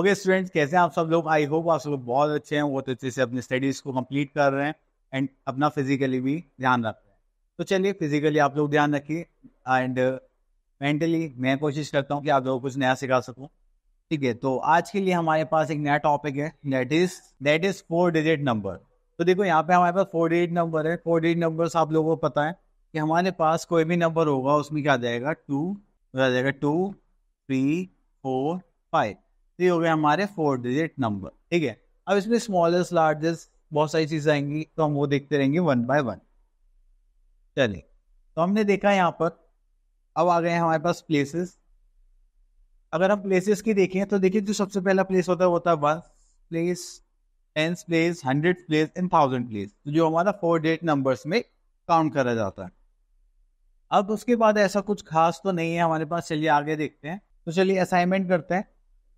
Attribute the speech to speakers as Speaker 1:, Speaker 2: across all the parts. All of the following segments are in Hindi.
Speaker 1: ओके स्टूडेंट्स, कैसे हैं आप सब लोग? आई होप आप सब लोग बहुत अच्छे हैं, बहुत अच्छे से अपनी स्टडीज को कंप्लीट कर रहे हैं एंड अपना फिजिकली भी ध्यान रख रहे हैं। तो चलिए, फिजिकली आप लोग ध्यान रखिए एंड मेंटली मैं कोशिश करता हूँ कि आप लोगों को कुछ नया सिखा सकूँ। ठीक है, तो आज के लिए हमारे पास एक नया टॉपिक है, दैट इज 4 डिजिट नंबर। तो देखो, यहाँ पे हमारे पास 4 डिजिट नंबर है। 4 डिजिट नंबर आप लोगों को पता है कि हमारे पास कोई भी नंबर होगा उसमें क्या आ जाएगा, 2, 3, 4, 5। ये हो गए हमारे 4 डिजिट नंबर। ठीक है, अब इसमें स्मॉलेस्ट लार्जेस्ट बहुत सारी चीजें आएंगी, तो हम वो देखते रहेंगे वन बाय वन। चलिए, तो हमने देखा यहाँ पर, अब आ गए हमारे पास प्लेसेस। अगर हम प्लेसेस की देखें तो देखिए, जो सबसे पहला प्लेस होता है one place, tens place, 100 place and 1000 place, तो जो हमारा 4 डिजिट नंबर्स में काउंट करा जाता है। अब उसके बाद ऐसा कुछ खास तो नहीं है हमारे पास। चलिए आगे देखते हैं। तो चलिए असाइनमेंट करते हैं।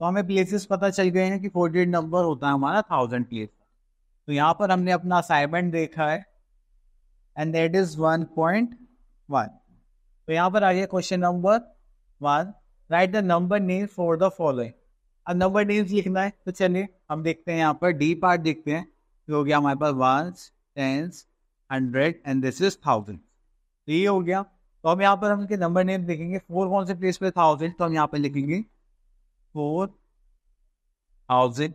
Speaker 1: तो हमें प्लेसेस पता चल गए हैं कि 4 डिजिट नंबर होता है हमारा 1000 प्लेस। तो यहाँ पर हमने अपना असाइनमेंट देखा है एंड दैट इज 1.1। तो यहाँ पर आ गया question number 1, right the number name for the following. अब नंबर नेम्स लिखना है, तो चलिए हम देखते हैं। यहाँ पर डी पार्ट देखते हैं, तो हो गया हमारे पास 1, 10, 100 एंड दिस इज 1000। तो ये हो गया। तो हम यहाँ पर हम इनके नंबर नेम देखेंगे। 4 कौन से प्लेस पे 1000, तो हम यहाँ पर लिखेंगे 4000।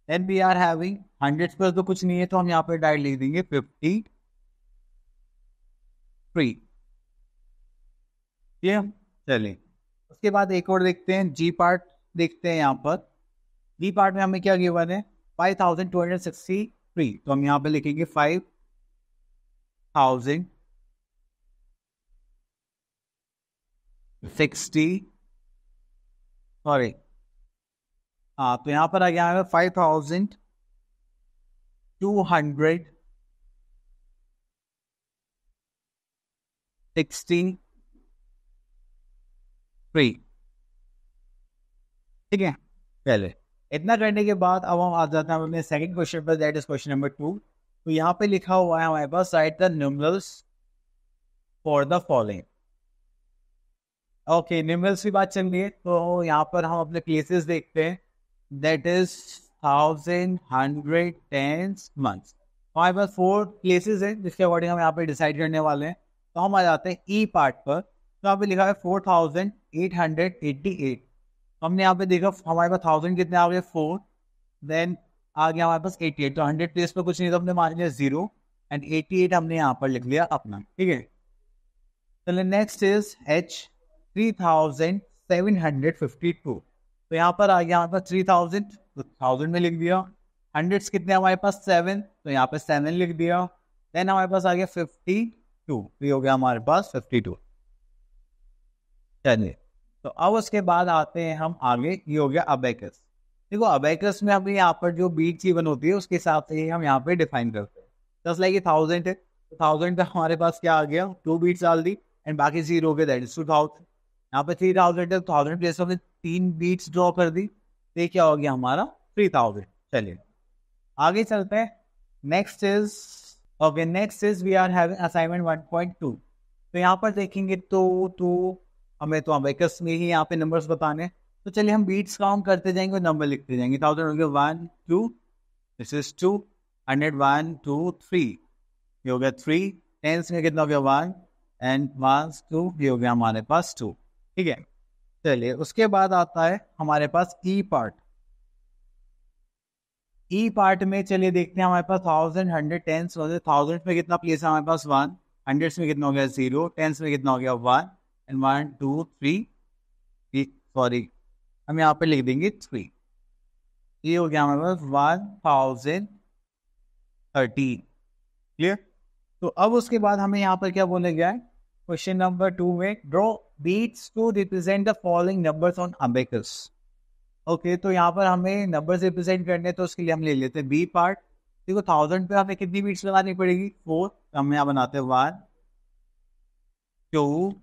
Speaker 1: देन वी आर हैविंग 100 पर तो कुछ नहीं है, तो हम यहाँ पर डायरेक्ट लिख देंगे 53। ये चलिए, उसके बाद एक और देखते हैं, जी पार्ट देखते हैं। यहाँ पर जी पार्ट में हमें क्या गिवन है, 5263। तो हम यहाँ पे लिखेंगे 5060, सॉरी, हाँ, तो यहाँ पर आ गया है 5263। ठीक है, पहले इतना करने के बाद अब हम आ जाते हैं अपने सेकंड क्वेश्चन पर, दैट इज क्वेश्चन नंबर 2। तो यहाँ पे लिखा हुआ है हमारे पास, write the numerals for the following. Okay, numerals की बात चल रही है, तो यहाँ पर हम अपने प्लेसेस देखते हैं, दैट इज 1000, 100, 10 मंथ्स। हमारे पास 4 प्लेसेस हैं जिसके अकॉर्डिंग हम यहाँ पे डिसाइड करने वाले हैं। तो हम आ जाते हैं ई पार्ट पर। तो यहाँ पे लिखा है 4888। हमने यहाँ पे देखा हमारे पास 1000 कितने आ गए, 4। देन आ गया हमारे पास 88। तो 100 प्लेस पर कुछ नहीं, तो हमने मान लिया 0 एंड 88 हमने यहाँ पर लिख लिया अपना। ठीक है, चलिए नेक्स्ट इज H 3752। तो यहाँ पर आ गया हमारे पास 3000, तो 1000 में लिख दिया। हंड्रेड्स कितने हमारे पास 7, तो यहाँ पे 7 लिख दिया। देन हमारे पास आ गया 52, ये हो गया हमारे पास 52। चलिए, तो अब उसके बाद आते हैं हम आगे, ये हो गया अबेकस। देखो, अबेकस में हमें यहाँ पर जो बीट ईवन होती है उसके हिसाब से ही हम यहाँ पे डिफाइन करते हैं। जस्ट लाइक 1000 है, तो 1000 पे हमारे पास क्या आ गया, 2 बीट्स डाल दी एंड बाकी 0 हो गया, दैट इज 2000। यहाँ पे 3000 है, तो 1000 प्लेस हमने 3 बीट्स ड्रॉ कर दी, तो ये क्या हो गया हमारा 3000। चलिए आगे चलते हैं। Next is we are having assignment 1.2। तो यहाँ पर देखेंगे तो हमें तो अबेकस में ही यहाँ पे नंबर्स बताने हैं। तो चलिए हम बीट्स काउंट करते जाएंगे और नंबर लिखते जाएंगे। 1000 हो गया 1 2, दिस इज 2। 100 1 2 3, ये हो गया 3। टेंस में कितना हो गया 1 एंड 1 2, ये हो गया हमारे पास 2। ठीक है, चलिए उसके बाद आता है हमारे पास ई पार्ट। ई पार्ट में चलिए देखते हैं, हमारे पास 1000 100 10 1000 में कितना प्लेस है हमारे पास 1, 100 में कितना हो गया 0, 10 में कितना हो गया 1 एंड 1 2 3, सॉरी हम यहाँ पे लिख देंगे 3। ये हो गया हमारे पास 1013। क्लियर? तो अब उसके बाद हमें यहाँ पर क्या बोला गया है, क्वेश्चन नंबर 2 में, draw beads to represent the following numbers on abacus. Okay, तो यहाँ पर हमें नंबर्स रिप्रेजेंट करने, तो उसके लिए हम ले लेते हैं बी पार्ट। देखो 1000 पे हमें कितनी बीट्स लगानी पड़ेगी, 4। तो हम यहाँ बनाते हैं 1 2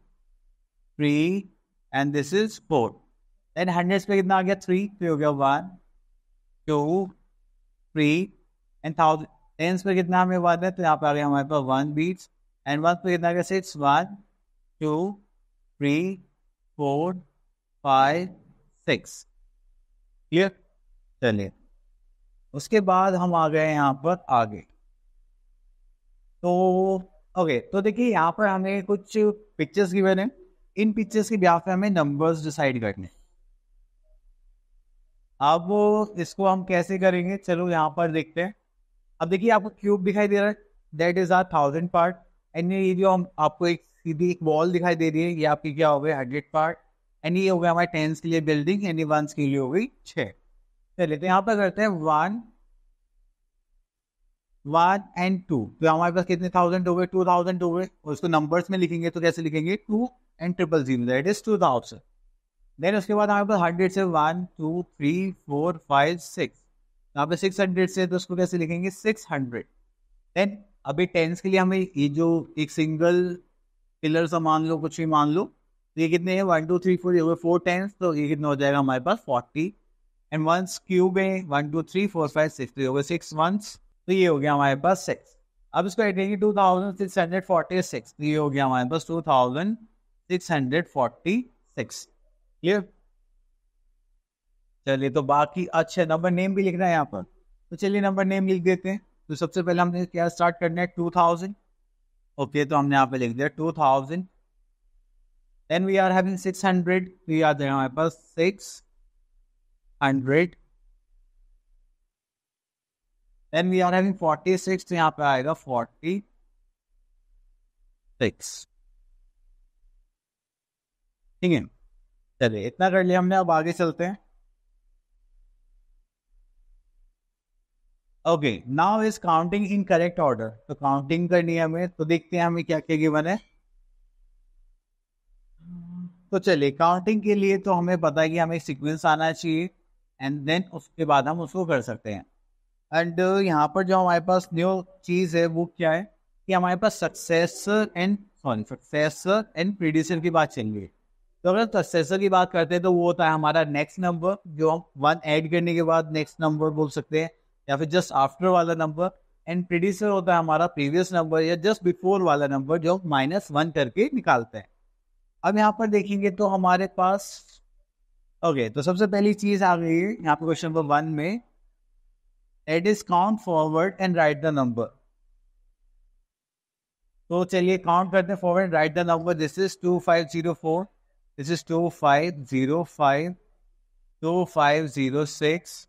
Speaker 1: 3 एंड दिस इज 4। देन 100 पे कितना आ गया 3, तो हो गया 1 2 3 एंड 1000 टेंस पे कितना हमें 1 है, तो यहाँ पे आ गया हमारे पास 1 बीट्स एंड 1 पे कितना आ गया 6 1 2 3 4 5 6। क्लियर? चलिए, उसके बाद हम आ गए यहाँ पर आगे। तो ओके, तो देखिए यहाँ पर हमें कुछ पिक्चर्स गिवन है। इन पिक्चर्स के ब्याह पे हमें नंबर्स डिसाइड करने। अब इसको हम कैसे करेंगे, चलो यहाँ पर देखते हैं। अब देखिए आपको क्यूब दिखाई दे रहा है, that is our 1000 part. And ये जो हम आपको एक सीधी एक वॉल दिखाई दे रही है, ये आपकी क्या हो गई 100 पार्ट। एंड ये हो गया हमारे टेंस के लिए बिल्डिंग, एंड ये वंस के लिए हो गई 6। चलिए, तो यहाँ पर करते हैं 1 1 एंड 2। तो हमारे पास कितने 1000 हो गए, 2000 हो गए। और उसको नंबर्स में लिखेंगे तो कैसे लिखेंगे, 2 एंड 000, दैट इज 2000। देन उसके बाद हमारे पास 100 से 1 2 3 4 5 6, यहाँ पे 600 से, तो उसको कैसे लिखेंगे 600। देन अभी टेंस के लिए हमें ये जो एक सिंगल पिलर सा मान लो, कुछ भी मान लो, तो ये कितने हैं 1 2 3 4, ये हो गए 4 टेंस, तो ये कितना हो जाएगा हमारे पास 40। एंड वंस क्यूब है 1 2 3 4 5 6, तो ये हो गए 6 वंस, तो ये हो गया हमारे पास 6। अब इसको ऐड 2646, तो ये हो गया हमारे पास 2646। क्लियर? चलिए, तो बाकी अच्छा नंबर नेम भी लिखना है यहाँ पर, तो चलिए नंबर नेम लिख देते हैं। तो सबसे पहले हमने क्या स्टार्ट करना है 2000। ओके, तो हमने यहाँ पे लिख दिया 2000। देन वी आर हैविंग 600, तो ये आ जाएगा हमारे पास 600। देन वी आर हैविंग 46, तो यहाँ पे आएगा 46। ठीक है, चलिए इतना कर लिया हमने, अब आगे चलते हैं। Okay, now is counting in correct order. तो काउंटिंग करनी है हमें, तो देखते हैं हमें क्या क्या गिवन है। तो चलिए, काउंटिंग के लिए तो हमें पता है कि हमें सीक्वेंस आना चाहिए, एंड देन उसके बाद हम उसको कर सकते हैं। एंड यहाँ पर जो हमारे पास न्यू चीज़ है वो क्या है कि हमारे पास सक्सेसर एंड प्रीडिसेसर की बात चल रही है। तो अगर सक्सेसर की बात करते हैं तो वो होता है हमारा नेक्स्ट नंबर, जो हम 1 ऐड करने के बाद नेक्स्ट नंबर बोल सकते हैं, या फिर जस्ट आफ्टर वाला नंबर। एंड प्रीडिसेसर होता है हमारा प्रीवियस नंबर या जस्ट बिफोर वाला नंबर, जो हम -1 करके निकालते हैं। अब यहाँ पर देखेंगे तो हमारे पास ओके, तो सबसे पहली चीज आ गई है यहाँ पे क्वेश्चन नंबर 1 में, that is count forward and right the number. तो चलिए काउंट करते हैं forward, right the number. This is 2504, this is 2505, 2506,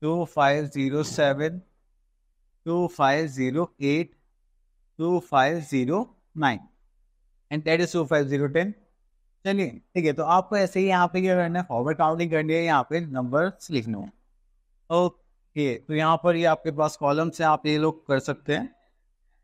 Speaker 1: 2507, 2508, 2509, and that is 25010। चलिए ठीक है, तो आपको ऐसे ही यहाँ पे क्या करना है, फॉरवर्ड काउंटिंग करनी है, यहाँ पे नंबर्स लिखना है। ओके, तो यहाँ पर ये आपके पास कॉलम से आप ये लोग कर सकते हैं।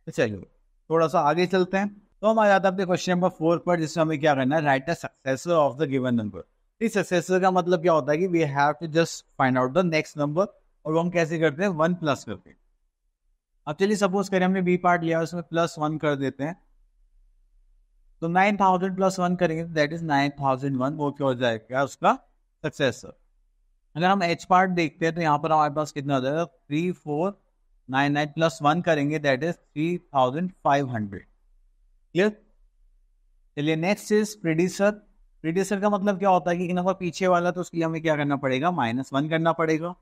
Speaker 1: तो चलिए थोड़ा सा आगे चलते हैं। तो हम आ जाते हैं अपने क्वेश्चन नंबर 4 पर, जिसमें हमें क्या करना है, write the successor of the given number. इस सक्सेसर का मतलब क्या होता है कि we have to just find out the next number, और वो हम कैसे करते हैं 1 प्लस करके। अब चलिए सपोज करें हमने बी पार्ट लिया, उसमें +1 कर देते हैं। तो 9000 + 1 करेंगे, दैट इज 9001, वो क्या हो जाएगा उसका सक्सेसर। अगर हम एच पार्ट देखते हैं तो यहाँ पर हमारे पास कितना हो जाएगा 3499 + 1 करेंगे, दैट इज 3500। क्लियर? चलिए नेक्स्ट इज प्रीडिसर। प्रीडिसर का मतलब क्या होता है कि नंबर पीछे वाला, तो उसके लिए हमें क्या करना पड़ेगा, -1 करना पड़ेगा।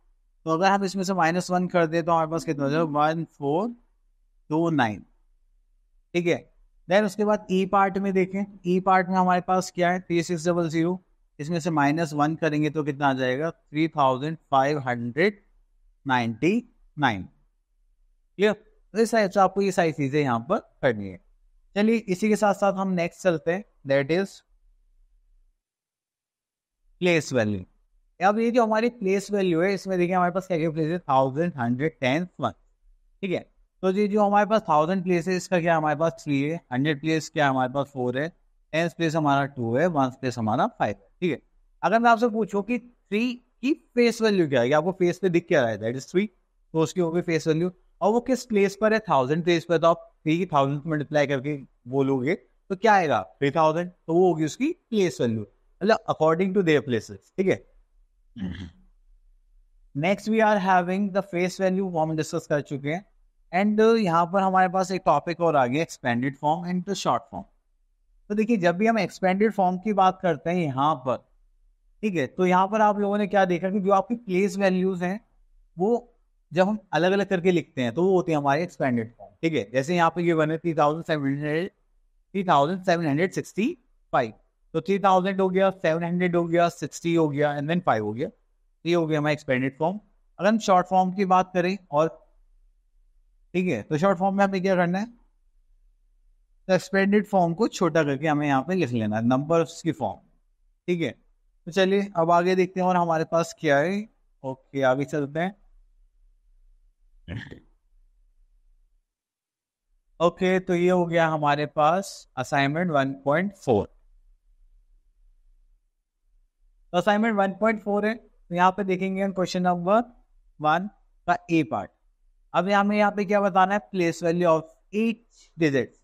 Speaker 1: तो अगर हम इसमें से -1 कर दे तो हमारे पास कितना हो जाएगा 1429। ठीक है, देन उसके बाद ई पार्ट में देखें, ई पार्ट में हमारे पास क्या है 3600, इसमें से -1 करेंगे तो कितना आ जाएगा 3599। क्लियर? तो इस हिसाब से आपको ये सारी चीजें यहाँ पर करनी है। चलिए इसी के साथ साथ हम नेक्स्ट चलते हैं, दैट इज प्लेस वैल्यू। अब ये जो हमारी प्लेस वैल्यू है, इसमें देखिए हमारे पास क्या क्या प्लेस है 1000 100 10 1। ठीक है, तो ये जो हमारे पास 1000 प्लेस है, इसका क्या हमारे पास 3 है, 100 प्लेस क्या हमारे पास 4 है, 10 प्लेस हमारा 2 है, 1 प्लेस हमारा 5 है। ठीक है, अगर मैं आपसे पूछूं कि 3 की फेस वैल्यू क्या है, आपको फेस पे दिख क्या रहा है, दैट इज 3, तो उसकी होगी फेस वैल्यू। और वो किस प्लेस पर है 1000 प्लेस पर, तो आप 3 की 1000 मल्टीप्लाई करके बोलोगे तो क्या आएगा 3000, तो वो होगी उसकी प्लेस वैल्यू, मतलब अकॉर्डिंग टू देयर प्लेसेस। ठीक है, next we are having the face value, वो हम डिस्कस कर चुके हैं। एंड यहाँ पर हमारे पास एक टॉपिक और आ गया, expanded form and the short form. तो देखिए जब भी हम एक्सपेंडेड फॉर्म की बात करते हैं यहाँ पर, ठीक है, तो यहाँ पर आप लोगों ने क्या देखा कि जो आपकी प्लेस वैल्यूज हैं वो जब हम अलग अलग करके लिखते हैं तो वो होती है हमारी एक्सपेंडेड फॉर्म। ठीक है, जैसे यहाँ पे ये बने 3765, तो 3000 हो गया, 700 हो गया, 60 हो गया एंड देन 5 हो गया। ये हो गया हमारा एक्सपेंडेड फॉर्म। अगर हम शॉर्ट फॉर्म की बात करें और ठीक है, तो शॉर्ट फॉर्म में हमें क्या करना है, तो एक्सपेंडेड फॉर्म को छोटा करके हमें यहाँ पे लिख लेना है, नंबर्स की फॉर्म। ठीक है, तो चलिए अब आगे देखते हैं और हमारे पास क्या है। ओके, आगे चलते हैं। ओके, तो ये हो गया हमारे पास असाइनमेंट 1.4। तो असाइनमेंट 1.4 है, तो यहाँ पे देखेंगे हम क्वेश्चन नंबर 1 का ए पार्ट। अब हमें यहाँ पे क्या बताना है, place value of each digit.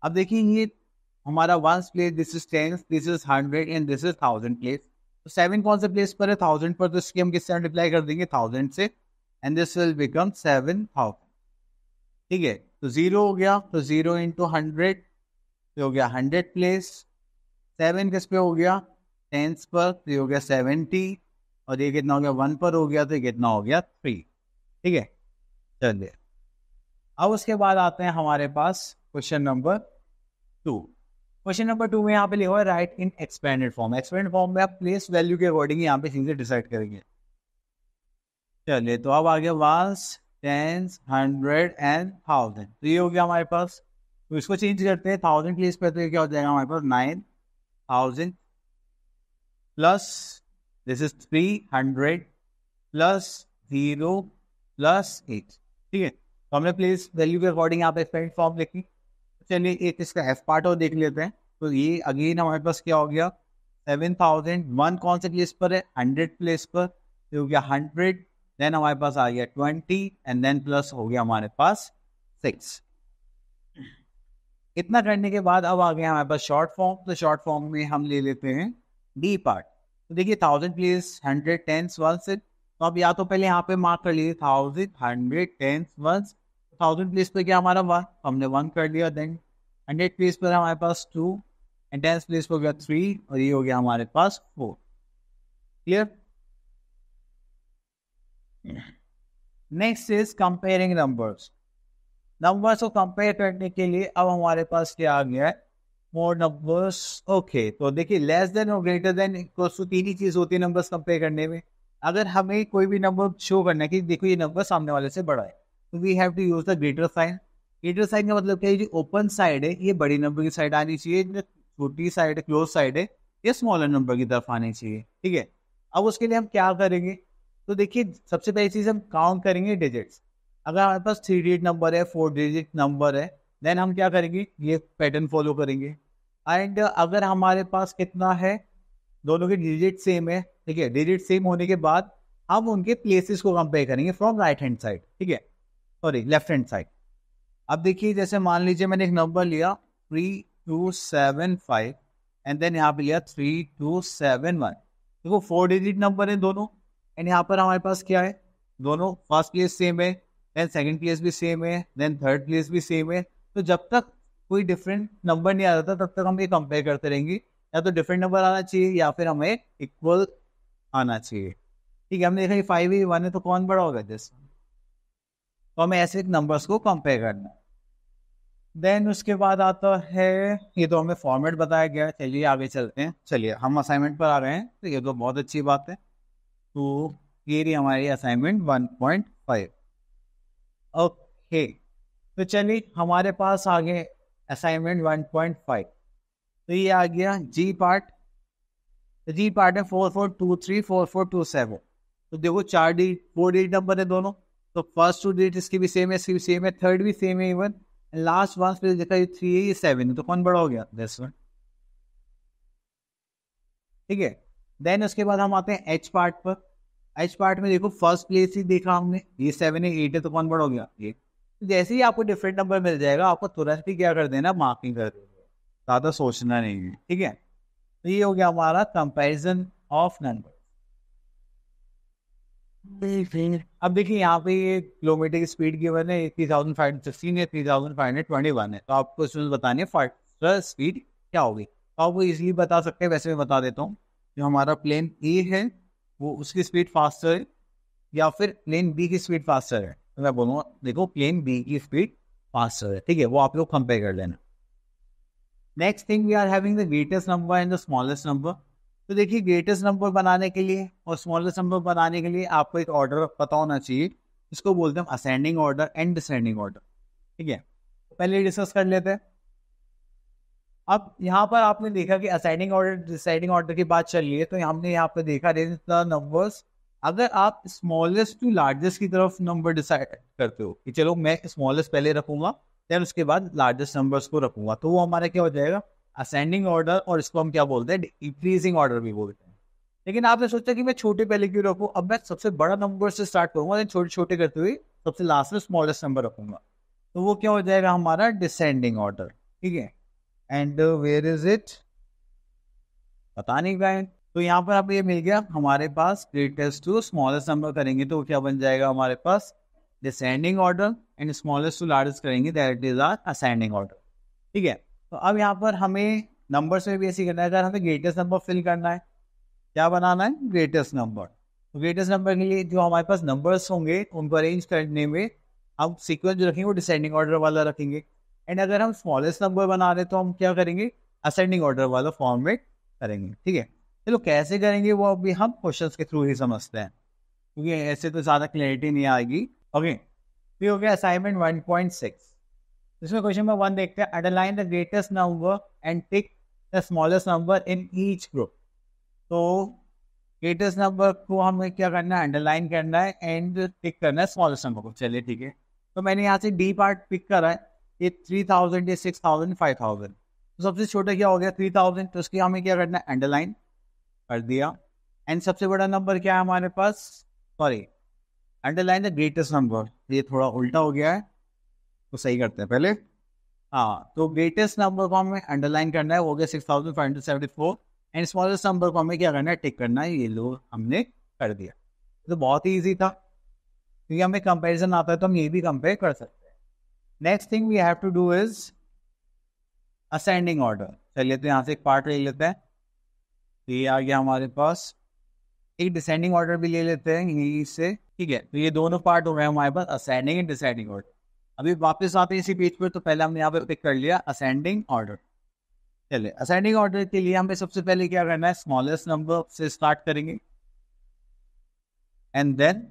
Speaker 1: अब देखिए ये हमारा ones place, this is tens, this is 100 and this is 1000 place. तो 7 कौन से प्लेस पर है, 1000 पर, तो इसकी हम किससे मल्टीप्लाई कर देंगे, 1000 से, एंड दिस विल बिकम 7000। ठीक है, तो 0 हो गया, तो 0 इंटू 100 हो गया 100 प्लेस। 7 किस पे हो गया, टेंस पर, तो ये हो गया 70, और ये कितना हो गया 1 पर हो गया, तो ये कितना हो गया 3। ठीक है, चलिए अब उसके बाद आते हैं हमारे पास क्वेश्चन नंबर 2। क्वेश्चन नंबर 2 में यहाँ पे लिखा हुआ है राइट इन एक्सपेंडेड फॉर्म। एक्सपेंडेड फॉर्म में आप प्लेस वैल्यू के अकॉर्डिंग यहाँ पे चीजें डिसाइड करेंगे। चलिए, तो अब आ गया वंस, टेंस, 100 एंड 1000, तो ये हो गया हमारे पास। तो इसको चेंज करते हैं, 1000 प्लेस पे, तो ये क्या हो जाएगा हमारे पास 9000 plus this is 300 plus 0 plus 8। ठीक है, तो हमने प्लेस वैल्यू के अकॉर्डिंग यहाँ पे एक्सपेंडेड फॉर्म लिखी। चलिए एक इसका एफ पार्ट और देख लेते हैं। तो ये अगेन हमारे पास क्या हो गया, 7000, 1 कौन से प्लेस पर है, 100 प्लेस पर, तो हो गया 100, देन हमारे पास आ गया 20 एंड देन प्लस हो गया हमारे पास 6। इतना करने के बाद अब आ गया हमारे पास शॉर्ट फॉर्म। तो शॉर्ट फॉर्म में हम ले लेते हैं डी पार्ट। तो देखिए 1000 प्लेस 100 टेंस 1 से, तो अब या तो पहले यहाँ पे मार्क कर लीजिए 1000 100 टेंस 1। 1000 प्लेस पे क्या हमारा 1, हमने 1 कर लिया। देन 100 प्लेस पर हमारे पास 2 एंड टेंस प्लेस पर हो गया 3 और ये हो गया हमारे पास 4। Clear. Next is comparing numbers. Numbers को कंपेयर करने के लिए अब हमारे पास क्या आ गया है, मोर नंबर्स। ओके, तो देखिए लेस देन और ग्रेटर देन इक्वल्स टू, तीन ही चीज होती है नंबर्स कंपेयर करने में। अगर हमें कोई भी नंबर शो करना है कि देखो ये नंबर सामने वाले से बड़ा है, तो we have to use the greater sign. Greater sign का मतलब क्या है, जो ओपन साइड है ये बड़ी नंबर की साइड आनी चाहिए, जो छोटी साइड क्लोज साइड है ये स्मॉलर नंबर की तरफ आनी चाहिए। ठीक है, अब उसके लिए हम क्या करेंगे, तो देखिए सबसे पहली चीज हम काउंट करेंगे डिजिट्स। अगर हमारे पास 3 डिजिट नंबर है, 4 डिजिट नंबर है, देन हम क्या करेंगे, ये पैटर्न फॉलो करेंगे। एंड अगर हमारे पास कितना है, दोनों के डिजिट सेम है, ठीक है, डिजिट सेम होने के बाद हम उनके प्लेसेस को कंपेयर करेंगे फ्रॉम राइट हैंड साइड, ठीक है, सॉरी लेफ्ट हैंड साइड। अब देखिए जैसे मान लीजिए मैंने एक नंबर लिया 3275 एंड देन यहाँ पे लिया 3271। देखो 4 डिजिट नंबर है दोनों, एंड यहाँ पर हमारे पास क्या है, दोनों फर्स्ट प्लेस सेम है, देन सेकंड प्लेस भी सेम है, देन थर्ड प्लेस भी सेम है। तो जब तक कोई डिफरेंट नंबर नहीं आ जाता तब तक हम ये कंपेयर करते रहेंगे, या तो डिफरेंट नंबर आना चाहिए या फिर हमें इक्वल आना चाहिए। ठीक है, हमने देखा कि 5 है 1 है, तो कौन बड़ा होगा जैसे, तो हमें ऐसे नंबर्स को कंपेयर करना है। देन उसके बाद आता है, ये तो हमें फॉर्मेट बताया गया है। चलिए आगे चलते हैं, चलिए हम असाइनमेंट पर आ रहे हैं, तो ये तो बहुत अच्छी बात है। तो ये रही हमारी असाइनमेंट 1.5। ओके, तो चलिए हमारे पास आ गए असाइनमेंट 1.5। तो ये आ गया जी पार्ट। तो जी पार्ट है 4423 4427। तो देखो 4 डिजिट नंबर है दोनों, तो फर्स्ट 2 डिजिट इसकी भी सेम है, इसकी भी सेम है, थर्ड भी सेम है इवन, लास्ट वन फिर देखा ये 3 है ये 7 है, तो कौन बड़ा हो गया, दिस वन। ठीक है, देन उसके बाद हम आते हैं एच पार्ट पर। एच पार्ट में देखो फर्स्ट प्लेस ही देखा हमने, ये 7 है 8 है, तो कौन बड़ा हो गया ये। जैसे ही आपको डिफरेंट नंबर मिल जाएगा आपको तुरंत ही क्या कर देना, मार्किंग कर देना, ज्यादा सोचना नहीं है। ठीक है, तो ये हो गया हमारा कंपैरिजन ऑफ नंबर। अब देखिए यहाँ पे ये किलोमीटर की स्पीड गिवन है 3516 है, 3521 है, तो आपको इसमें बतानी है फास्ट स्पीड क्या होगी। तो आपको इजीली बता सकते हैं, वैसे मैं बता देता हूँ। जो हमारा प्लेन ए है वो उसकी स्पीड फास्टर है या फिर प्लेन बी की स्पीड फास्टर है, तो मैं बोलूँगा देखो प्लेन बी की स्पीड फास्टर है, ठीक है, वो आप लोग कंपेयर कर लेना। Next thing we are having the greatest number and the smallest number. तो देखिए ग्रेटेस्ट नंबर बनाने के लिए और स्मॉलेस्ट नंबर बनाने के लिए आपको एक ऑर्डर पता होना चाहिए, इसको बोलते हैं ascending order and descending order, ठीक है। पहले डिस्कस कर लेते हैं। अब यहाँ पर आपने देखा कि असेंडिंग ऑर्डर डिसेंडिंग ऑर्डर की बात चल रही है, तो हमने यहाँ पर देखा द नंबर्स, अगर आप स्मॉलेस्ट टू लार्जेस्ट की तरफ नंबर डिसाइड करते हो कि चलो मैं स्मॉलेस्ट पहले रखूंगा देन उसके बाद लार्जेस्ट नंबर्स को रखूंगा, तो वो हमारा क्या हो जाएगा असेंडिंग ऑर्डर, और इसको हम क्या बोलते हैं इंक्रीजिंग ऑर्डर भी बोलते हैं। लेकिन आपने सोचा कि मैं छोटे पहले क्यों रखूँ, अब मैं सबसे बड़ा नंबर से स्टार्ट करूंगा, छोटे छोटे करते हुए सबसे लास्ट में स्मॉलेस्ट नंबर रखूंगा, तो वो क्या हो जाएगा हमारा डिसेंडिंग ऑर्डर, ठीक है। एंड वेयर इज इट, पता नहीं गाइस। तो यहाँ पर अब ये मिल गया हमारे पास ग्रेटेस्ट टू स्मॉलेस्ट नंबर करेंगे तो क्या बन जाएगा हमारे पास descending order, and smallest to largest करेंगे that is our ascending order, ठीक है। तो अब यहाँ पर हमें नंबर्स में भी ऐसे करना है, अगर हमें ग्रेटेस्ट नंबर फिल करना है, क्या बनाना है ग्रेटेस्ट नंबर, तो ग्रेटेस्ट नंबर के लिए जो हमारे पास नंबर्स होंगे उनको अरेंज करने में हम सीक्वेंस जो रखेंगे वो डिसेंडिंग ऑर्डर वाला रखेंगे, एंड अगर हम स्मॉलेस्ट नंबर बना रहे तो हम क्या करेंगे असेंडिंग ऑर्डर वाला फॉर्म में करेंगे, ठीक है। चलो कैसे करेंगे वो अभी हम क्वेश्चंस के थ्रू ही समझते हैं, क्योंकि ऐसे तो ज़्यादा क्लैरिटी नहीं आएगी। ओके, फिर हो गया असाइनमेंट 1.6। इसमें क्वेश्चन नंबर 1 देखते हैं, underline the greatest number and tick the smallest number in each group. तो ग्रेटेस्ट नंबर को हमें क्या करना है अंडरलाइन करना है एंड टिक करना है स्मॉलेस्ट नंबर को। चलिए ठीक है, तो मैंने यहाँ से डी पार्ट पिक करा है, ये 3000, ये 6000, 5000, तो सबसे छोटा क्या हो गया 3000, तो उसकी हमें क्या करना है अंडरलाइन कर दिया। एंड सबसे बड़ा नंबर क्या है हमारे पास, sorry underline the greatest number, ये थोड़ा उल्टा हो गया है तो सही करते हैं पहले। हाँ, तो ग्रेटेस्ट नंबर को हमें अंडरलाइन करना है, वो हो गया 6574, एंड स्मॉलेस्ट नंबर को हमें क्या करना है टिक करना है, ये लो हमने कर दिया। तो बहुत ही ईजी था, क्योंकि हमें कंपैरिजन आता है तो हम ये भी कंपेयर कर सकते हैं। Next thing we have to do is ascending order. चलिए तो यहाँ से एक पार्ट ले लेते हैं, ये आ गया हमारे पास, एक डिसेंडिंग ऑर्डर भी ले लेते हैं यहीं से, ठीक है। तो ये दोनों पार्ट हो गए हमारे पास असेंडिंग एंड डिसेंडिंग ऑर्डर। अभी वापस आते हैं इसी पेज पर, तो पहले हमने यहाँ पे पिक कर लिया असेंडिंग ऑर्डर। चलिए असेंडिंग ऑर्डर के लिए हमें सबसे पहले क्या करना है स्मॉलेस्ट नंबर से स्टार्ट करेंगे एंड देन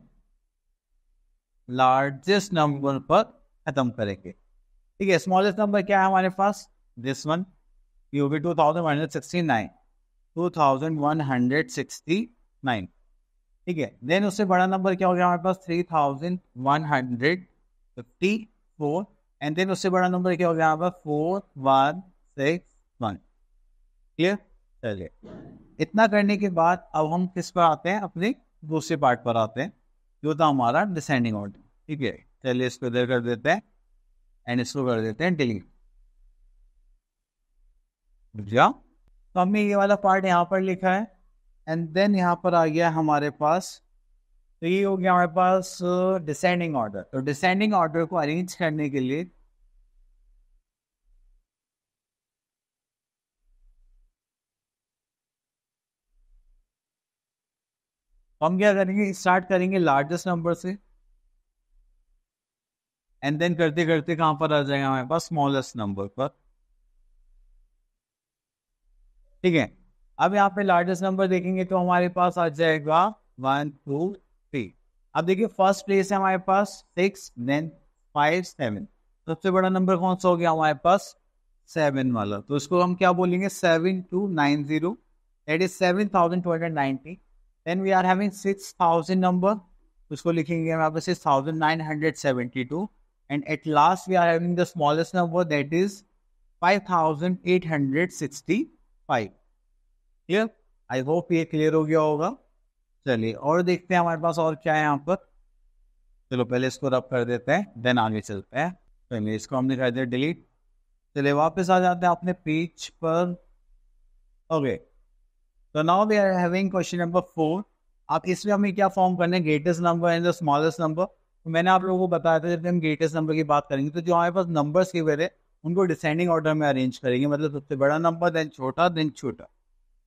Speaker 1: लार्जेस्ट नंबर पर खत्म करेंगे, ठीक है। स्मॉलेस्ट नंबर क्या है हमारे पास, दिस वन, ये होगी 2169, 2169, ठीक है। देन उससे बड़ा नंबर क्या हो गया हमारे पास 3154, एंड देन उससे बड़ा नंबर क्या हो गया हमारे पास 4161, क्लियर। चलिए इतना करने के बाद अब हम किस पर आते हैं, अपने दूसरे पार्ट पर आते हैं जो था हमारा डिसेंडिंग ऑर्डर, ठीक है। चलिए इसको इधर कर देते हैं एंड इसको कर देते हैं डिलीट, बुझा। तो हमने ये वाला पार्ट यहाँ पर लिखा है एंड देन यहाँ पर आ गया हमारे पास, तो ये हो गया हमारे पास डिसेंडिंग ऑर्डर। तो डिसेंडिंग ऑर्डर को अरेंज करने के लिए हम क्या करेंगे, स्टार्ट करेंगे लार्जेस्ट नंबर से एंड देन करते करते कहाँ पर आ जाएगा हमारे पास स्मॉलेस्ट नंबर पर, ठीक है। अब यहाँ पे लार्जेस्ट नंबर देखेंगे तो हमारे पास आ जाएगा 1 2 3। अब देखिए फर्स्ट प्लेस है हमारे पास 6, देन 5 7, सबसे बड़ा नंबर कौन सा हो गया हमारे पास 7 वाला, तो इसको हम क्या बोलेंगे 7290, that is 7290। Then we are having 6000 number, उसको लिखेंगे यहाँ पे 6972, and at last we are having the smallest number that is 5865। Clear, I hope ये क्लियर हो गया होगा। चलिए और देखते हैं हमारे पास और क्या है यहाँ पर। चलो पहले इसको रब कर देते हैं देन आगे चलते हैं। पहले इसको हमने कर दिया डिलीट। चलिए वापस आ जाते हैं अपने पेज पर। ओके, तो now we are having question number 4। आप इसमें हमें क्या फॉर्म करना है, greatest number and the smallest number. तो मैंने आप लोगों को बताया था जब हम ग्रेटेस्ट नंबर की बात करेंगे तो जो हमारे पास नंबर्स की वजह उनको डिसेंडिंग ऑर्डर में अरेंज करेंगे, मतलब सबसे बड़ा नंबर देन छोटा देन छोटा।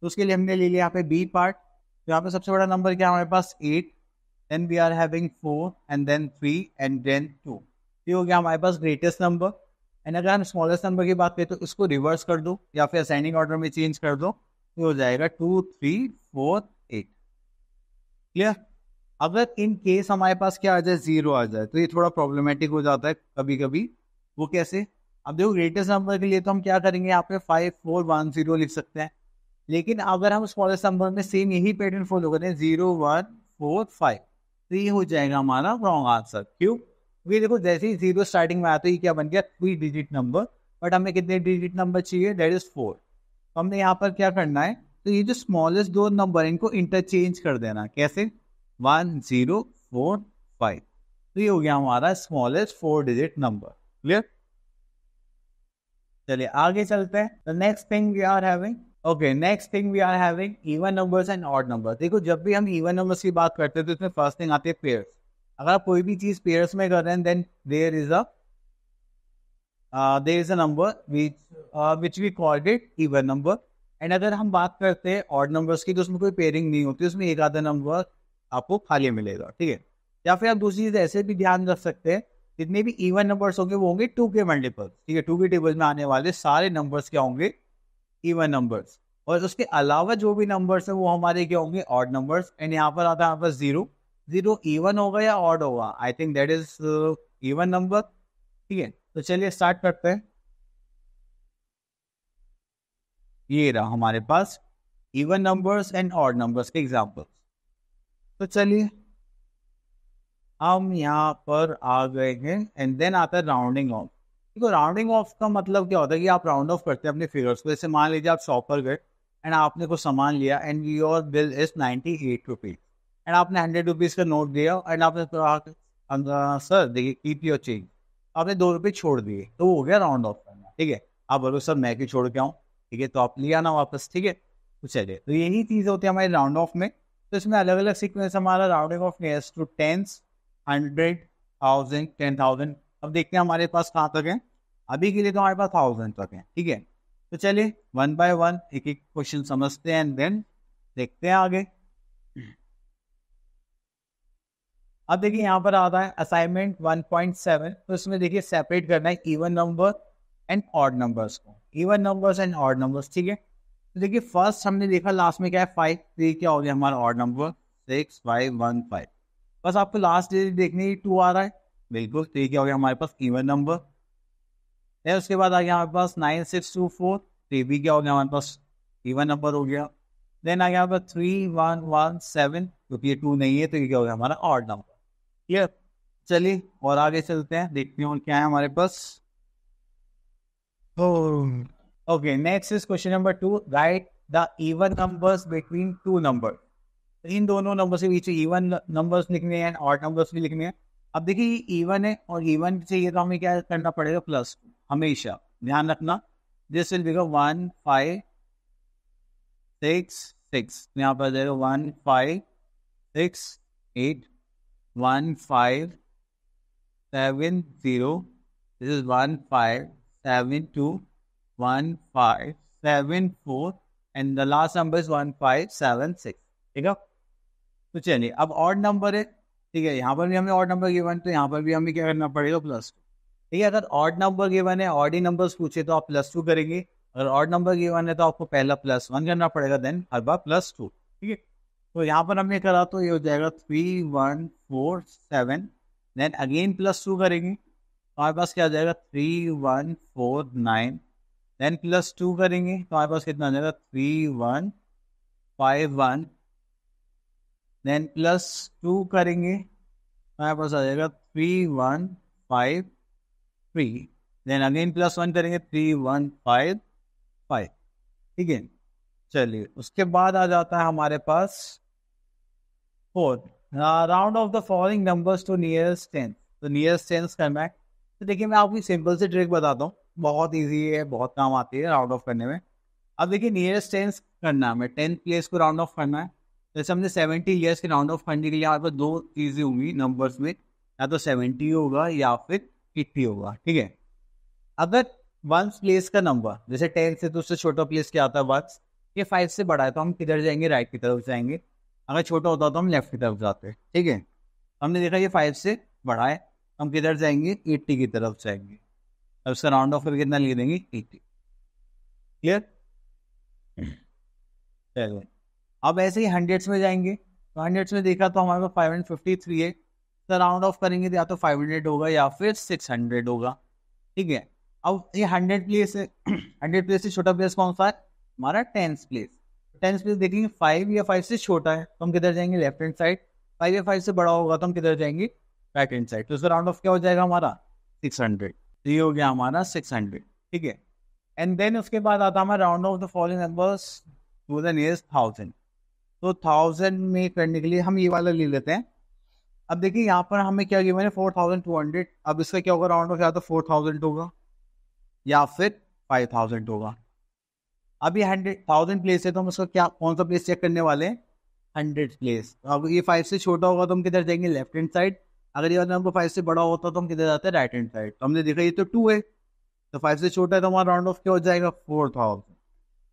Speaker 1: तो उसके लिए हमने ले लिया यहाँ पे बी पार्ट। तो यहाँ पे सबसे बड़ा नंबर क्या है हमारे पास 8, then we are having 4 and then 3 and then 2। ये हो गया हमारे पास ग्रेटेस्ट नंबर। एंड अगर हम स्मॉलेस्ट नंबर की बात करें तो इसको रिवर्स कर दो या फिर असेंडिंग ऑर्डर में चेंज कर दो, तो हो जाएगा 2 3 4 8। क्लियर। अगर इन केस हमारे पास क्या आ जाए, 0 आ जाए, तो ये थोड़ा प्रॉब्लमेटिक हो जाता है कभी कभी। वो कैसे? अब देखो ग्रेटेस्ट नंबर के लिए तो हम क्या करेंगे, यहाँ पे 5 4 1 0 लिख सकते हैं। लेकिन अगर हम स्मॉलेस्ट नंबर में सेम यही पैटर्न फॉलो करें 0 1 4 5, तो ये हो जाएगा हमारा रॉन्ग आंसर। क्यों? क्योंकि देखो जैसे ही 0 स्टार्टिंग में आया तो ये क्या बन गया, 3 डिजिट नंबर, बट हमें कितने डिजिट नंबर चाहिए, दैट इज 4। तो हमने यहाँ पर क्या करना है, तो ये जो स्मॉलेस्ट दो नंबर इनको इंटरचेंज कर देना। कैसे? 1 0 4 5। तो ये हो गया हमारा स्मॉलेस्ट 4 डिजिट नंबर। क्लियर। चलिए आगे चलते हैं। The next thing we are having, okay next thing we are having even numbers and odd number. देखो जब भी हम इवन नंबर्स की बात करते हैं तो इसमें फर्स्ट थिंग आती है पेयर्स। अगर आप कोई भी चीज पेयर्स में कर रहे हैं then there is a number which we called it even number. And अगर हम बात करते हैं ऑड नंबर्स की तो उसमें कोई पेयरिंग नहीं होती, उसमें एक आधा नंबर आपको खाली मिलेगा। ठीक है। या फिर आप दूसरी चीज ऐसे भी ध्यान रख सकते हैं, जितने भी इवन नंबर्स होंगे वो होंगे 2 के मल्टीपल। ठीक है। 2 के टेबल में आने वाले सारे नंबर्स क्या होंगे, इवन नंबर्स। और उसके अलावा जो भी नंबर्स है वो हमारे क्या होंगे, ऑड नंबर्स। एंड यहाँ पर आता है हमारे पास 0। 0 इवन होगा या ऑड होगा, I think that is even number. ठीक है। तो चलिए स्टार्ट करते हैं। ये रहा हमारे पास even numbers and odd numbers के एग्जाम्पल्स। तो चलिए हम यहाँ पर आ गए हैं। एंड देन आता है राउंडिंग ऑफ। देखो राउंडिंग ऑफ का मतलब क्या होता है कि आप राउंड ऑफ करते हैं अपने फिगर्स को। जैसे मान लीजिए आप शॉप पर गए एंड आपने कुछ सामान लिया and your bill is 98 rupees and आपने 100 रुपीज का नोट दिया एंड आपने कहा सर देखिए कीप योर चेंज, आपने 2 रुपये छोड़ दिए, तो वो हो गया राउंड ऑफ करना। ठीक है। आप बोलो सर मैं क्यों छोड़ के आऊँ, ठीक है, तो आप लिया ना वापस। ठीक है। तो चलिए, तो यही चीज़ होती है हमारी राउंड ऑफ में। तो इसमें अलग अलग सीक्वेंस हमारा rounding off nears to tens, 100, 1000, 10,000। अब देखते हैं हमारे पास कहाँ तक है। अभी के लिए तो हमारे पास 1000 तक है। ठीक है। तो चलिए वन बाय वन एक एक क्वेश्चन समझते हैं एंड देन देखते हैं आगे। अब देखिए यहाँ पर आता है असाइनमेंट 1.7। तो इसमें देखिए सेपरेट करना है even number and odd numbers को, even numbers and odd numbers. ठीक है। तो देखिए फर्स्ट हमने देखा लास्ट में क्या है 5, तो ये क्या हो गया हमारा ऑड नंबर 6 5 1 5। बस आपको लास्ट डिजिट देखनी है 2 आ रहा है, बिल्कुल, तो ये क्या हो गया हमारे पास इवन नंबर है। उसके बाद आ गया हमारे पास 9 6 2 4, तो ये भी क्या हो गया हमारे पास इवन नंबर हो गया। देन आ गया हमारे पास 3 1 1 7, क्योंकि ये 2 नहीं है तो ये क्या हो गया हमारा ऑड नंबर। क्लियर। चलिए और आगे चलते हैं, देखते हैं और क्या है हमारे पास। Okay next is question number 2, write the even numbers between two number. इन दोनों नंबर के बीच इवन नंबर्स लिखने हैं, ऑड नंबर्स भी लिखने हैं। अब देखिए ये इवन है और इवन चाहिए तो हमें क्या करना पड़ेगा, प्लस हमेशा ध्यान रखना। दिस विल बिकम 1 5 6 6, यहाँ पर जाएगा 1 5 6 8 1 5 7 0, this is 1 5 7 2 1 5 7 4 and the last number is 1 5 7 6। ठीक है। तो चलिए अब ऑड नंबर है। ठीक है। यहाँ पर भी हमें ऑड नंबर गिवन, तो यहाँ पर भी हमें क्या करना पड़ेगा, प्लस 2। ठीक है। अगर ऑड नंबर गिवन है, ऑड ही नंबर्स पूछे तो आप प्लस 2 करेंगे। अगर ऑड नंबर गिवन है तो आपको पहला +1 करना पड़ेगा, देन हर बार +2। ठीक है। तो यहाँ पर हमने करा तो ये हो जाएगा 3 1 4 7, देन अगेन +2 करेंगे तो हमारे पास क्या आ जाएगा 3 1 4 9, देन +2 करेंगे तो हमारे पास कितना आ जाएगा 3 1 5 1, देन +2 करेंगे हमारे पास आ जाएगा 3 1 5 3, देन अगेन +1 करेंगे 3 1 5 5। ठीक है। चलिए उसके बाद आ जाता है हमारे पास 4, round off the following numbers to nearest tenth. तो नियरेस्ट टेंथ करना है। तो देखिए मैं आपको सिंपल से ट्रिक बताता हूँ, बहुत इजी है, बहुत काम आती है राउंड ऑफ करने में। अब देखिए नियरेस्ट टेंथ करना है, हमें 10th प्लेस को राउंड ऑफ करना है। जैसे हमने 70 ईयर्स के राउंड ऑफ करने के लिए यहाँ पर 2 चीज़ें होंगी नंबर्स में, या तो 70 होगा या फिर 80 होगा। ठीक है। अगर वंस प्लेस का नंबर जैसे 10 से तो उससे छोटा प्लेस क्या आता है 1, ये 5 से बड़ा है तो हम किधर जाएंगे, राइट की तरफ जाएंगे। अगर छोटा होता तो हम लेफ्ट की तरफ जाते, ठीक है। हमने देखा ये 5 से बड़ा है, हम किधर जाएंगे, 80 की तरफ जाएंगे। अब इसका राउंड ऑफ करके कितना लिख देंगे, 80। क्लियर। चलो अब ऐसे ही हंड्रेड्स में जाएंगे, तो हंड्रेड्स में देखा तो हमारे पास 553 है, तो राउंड ऑफ करेंगे तो या तो 500 होगा या फिर 600 होगा, ठीक है। अब ये 100 प्लेस है, 100 प्लेस से छोटा प्लेस कौन सा है, हमारा 10th प्लेस। 10th प्लेस देखेंगे 5 या 5 से छोटा है तो हम किधर जाएंगे, लेफ्ट हैंड साइड। 5 या 5 से बड़ा होगा तो हम किधर जाएंगे, राइट हैंड साइड। तो इसका राउंड ऑफ क्या हो जाएगा हमारा, 600। तो ये हो गया हमारा 600, ठीक है। एंड देन उसके बाद आता है हमारा round off the following numbers to the nearest 1000। तो 1000 में करने के लिए हम ये वाला ले लेते हैं। अब देखिए यहाँ पर हमें क्या गिवन है, 4200। अब इसका क्या होगा, राउंड ऑफ या तो 4000 होगा या फिर 5000 होगा। अब ये 100,000 प्लेस है तो हम उसका क्या, कौन सा प्लेस चेक करने वाले हैं, 100 प्लेस। अब ये 5 से छोटा होगा तो हम किधर जाएंगे, लेफ्ट हैंड साइड। अगर ये नंबर 5 से बड़ा होता तो हम किधर जाते हैं, राइट हैंड साइड। तो हमने देखा ये तो 2 है, तो 5 से छोटा है तो हमारा राउंड ऑफ क्या हो जाएगा, 4000।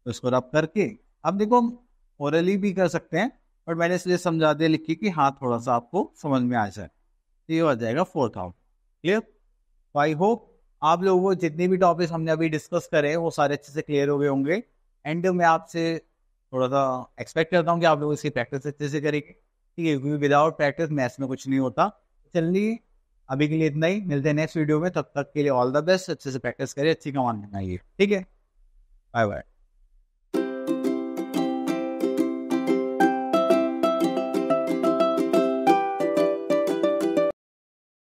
Speaker 1: तो इसको रब करके अब देखो हम ओरली भी कर सकते हैं, पर मैंने इसलिए समझा दिया लिख के कि हाँ थोड़ा सा आपको समझ में आ जाए। तो ये हो जाएगा 4000। क्लियर। तो आई होप आप लोगों को जितने भी टॉपिक्स हमने अभी डिस्कस करे वो सारे अच्छे से क्लियर हो गए होंगे। एंड मैं आपसे थोड़ा सा एक्सपेक्ट करता हूँ कि आप लोग इसकी प्रैक्टिस अच्छे से करेंगे, ठीक है, क्योंकि विदाउट प्रैक्टिस मैथ्स में कुछ नहीं होता। चलिए अभी के लिए इतना ही, मिलते हैं नेक्स्ट वीडियो में। तब तक के लिए ऑल द बेस्ट, अच्छे से प्रैक्टिस करिए, अच्छी कमांड बनाइए, ठीक है। Bye bye.